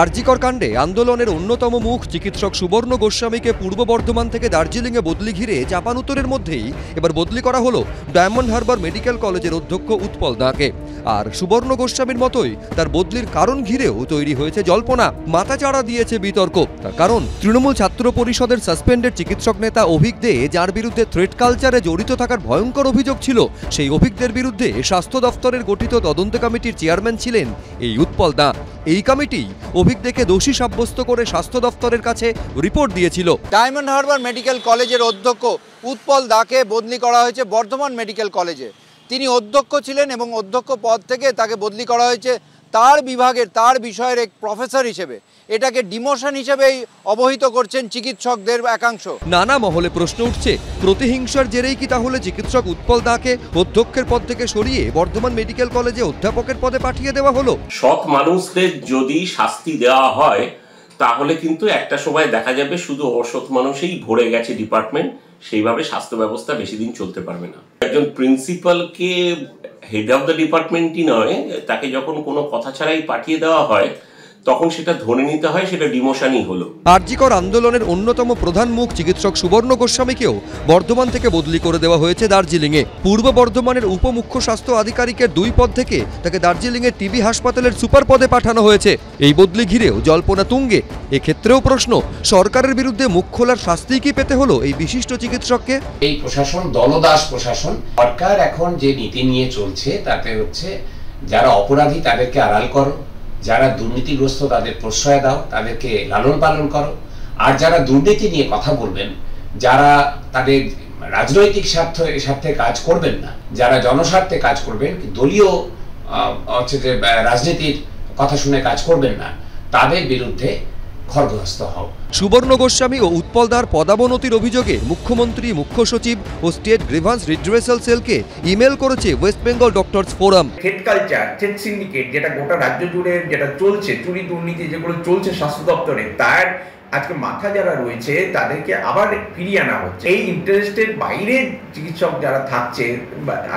আরজিকর কাণ্ডে আন্দোলনের অন্যতম মুখ চিকিৎসক সুবর্ণ গোস্বামীকে পূর্ব বর্ধমান থেকে দার্জিলিংয়ে বদলি ঘিরে চাপানুতরের মধ্যেই এবার বদলি করা হলো ডায়মন্ড হারবার মেডিকেল কলেজের অধ্যক্ষ উৎপল দাকে। আর সুবর্ণ গোস্বামীর মতোই তার বদলির কারণ ঘিরেও তৈরি হয়েছে জল্পনা, মাথাচাড়া দিয়েছে বিতর্ক। তার কারণ তৃণমূল ছাত্র পরিষদের সাসপেন্ডেড চিকিৎসক নেতা অভিক দে, যার বিরুদ্ধে থ্রেট কালচারে জড়িত থাকার ভয়ঙ্কর অভিযোগ ছিল, সেই অভিকদের বিরুদ্ধে স্বাস্থ্য দফতরের গঠিত তদন্ত কমিটির চেয়ারম্যান ছিলেন এই উৎপল দা। এই কমিটি অভিক দেকে দোষী সাব্যস্ত করে স্বাস্থ্য দফতরের কাছে রিপোর্ট দিয়েছিল। ডায়মন্ড হারবার মেডিকেল কলেজের অধ্যক্ষ উৎপল দাকে বদলি করা হয়েছে বর্ধমান মেডিকেল কলেজে। তিনি অধ্যক্ষ ছিলেন এবং অধ্যক্ষ পদ থেকে তাকে বদলি করা হয়েছে তার বিভাগের, তার বিষয়ের এক প্রফেসর হিসেবে। এটাকে ডিমোশন হিসেবেই অবহিত করছেন চিকিৎসকদের একাংশ। নানা মহলে প্রশ্ন উঠছে, প্রতিহিংসার জেরেই কি তাহলে চিকিৎসক উৎপল দাকে অধ্যক্ষের পদ থেকে সরিয়ে বর্ধমান মেডিকেল কলেজে অধ্যাপকের পদে পাঠিয়ে দেওয়া হলো? সৎ মানুষদের যদি শাস্তি দেওয়া হয় তাহলে কিন্তু একটা সময় দেখা যাবে শুধু অসৎ মানুষেই ভরে গেছে ডিপার্টমেন্ট, সেইভাবে স্বাস্থ্য ব্যবস্থা বেশি দিন চলতে পারবে না। একজন প্রিন্সিপালকে হেড অফ দ্য ডিপার্টমেন্টই নয়, তাকে যখন কোনো কথা ছাড়াই পাঠিয়ে দেওয়া হয় তখন সেটা ধরে নিতে হয় সেটা ডিমোশনই হলো। আরজিকর আন্দোলনের অন্যতম প্রধান মুখ চিকিৎসক সুবর্ণ গোস্বামীকেও বর্ধমান থেকে বদলি করে দেওয়া হয়েছে দার্জিলিংয়ে। পূর্ব বর্ধমানের উপমুখ্য স্বাস্থ্য আধিকারিকের 2 পদ থেকে তাকে দার্জিলিংয়ের টিবি হাসপাতালের সুপার পদে পাঠানো হয়েছে। এই বদলি ঘিরেও জল্পনা তুঙ্গে। এক্ষেত্রেও প্রশ্ন, সরকারের বিরুদ্ধে মুখ খোলার শাস্তি কি পেতে হলো এই বিশিষ্ট চিকিৎসককে? এই প্রশাসন দলদাস প্রশাসন। সরকার এখন যে নীতি নিয়ে চলছে তাতে হচ্ছে যারা অপরাধী তাদেরকে আড়াল করো, যারা দুর্নীতিগ্রস্ত তাদের প্রশ্রয় দাও, তাদেরকে লালন পালন করো। আর যারা দুর্নীতি নিয়ে কথা বলবেন, যারা তাদের রাজনৈতিক স্বার্থে কাজ করবেন না, যারা জনস্বার্থে কাজ করবেন, দলীয় হচ্ছে যে রাজনীতির কথা শুনে কাজ করবেন না, তাদের বিরুদ্ধে খড়গহস্ত হও। সুবর্ণ গোস্বামী ও উৎপল দার পদাবনতির অভিযোগে মুখ্যমন্ত্রী, মুখ্য সচিব ও স্টেট গ্রিভান্স রিড্রেসাল সেলকে ইমেল করেছে West Bengal doctors forum. Threat culture, threat syndicate যেটা গোটা রাজ্য জুড়ে যেটা চলছে, চুরি দুর্নীতি যেগুলো চলছে স্বাস্থ্য দপ্তরে, তার আজকে মাথা যারা রয়েছে তাদেরকে আবার ফিরিয়ে আনা হচ্ছে। এই ইন্টারেস্টের বাইরে চিকিৎসক যারা থাকছে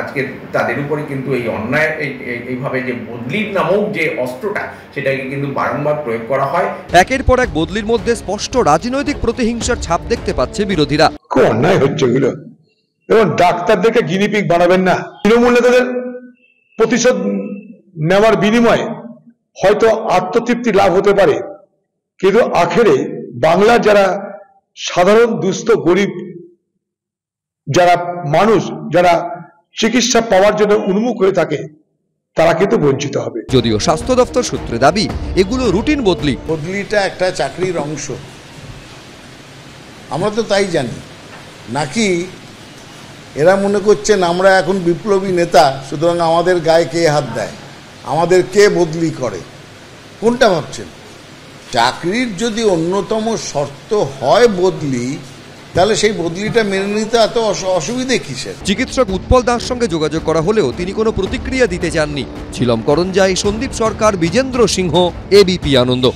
আজকে তাদের উপরে কিন্তু এই অন্যায় এইভাবে যে বদলির নামক যে অস্ত্রটা, সেটাকে কিন্তু বারংবার প্রয়োগ করা হয়। একের পর এক বদলির মধ্যে স্পষ্ট রাজনৈতিক প্রতিহিংসার ছাপ দেখতে পাচ্ছে বিরোধীরা। খুব অন্যায় হচ্ছে এগুলো, এবং ডাক্তারদেরকে গিনিপিগ বানাবেন না। তৃণমূল নেতাদের প্রতিশোধ নেওয়ার বিনিময়ে হয়তো আত্মতৃপ্তি লাভ হতে পারে, কিন্তু আখেরে বাংলার যারা সাধারণ দুস্থ গরিব যারা মানুষ, যারা চিকিৎসা পাওয়ার জন্য উন্মুখ হয়ে থাকে, তারা কিন্তু বঞ্চিত হবে। যদিও স্বাস্থ্য দপ্তর সূত্রে দাবি এগুলো রুটিন বদলি। বদলিটা একটা চাকরির অংশ, আমরা তো তাই জানি। নাকি এরা মনে করছেন আমরা এখন বিপ্লবী নেতা, সুতরাং আমাদের গায়ে কে হাত দেয়, আমাদের কে বদলি করে? কোনটা ভাবছেন? চাকরির যদি অন্যতম শর্ত হয় বদলি, তাহলে সেই বদলিটা মেনে নিতে এত অসুবিধে কিসের? চিকিৎসক উৎপল দার সঙ্গে যোগাযোগ করা হলেও তিনি কোনো প্রতিক্রিয়া দিতে চাননি। ছিলম করঞ্জাই, সন্দীপ সরকার, বিজেন্দ্র সিংহ, এবিপি আনন্দ।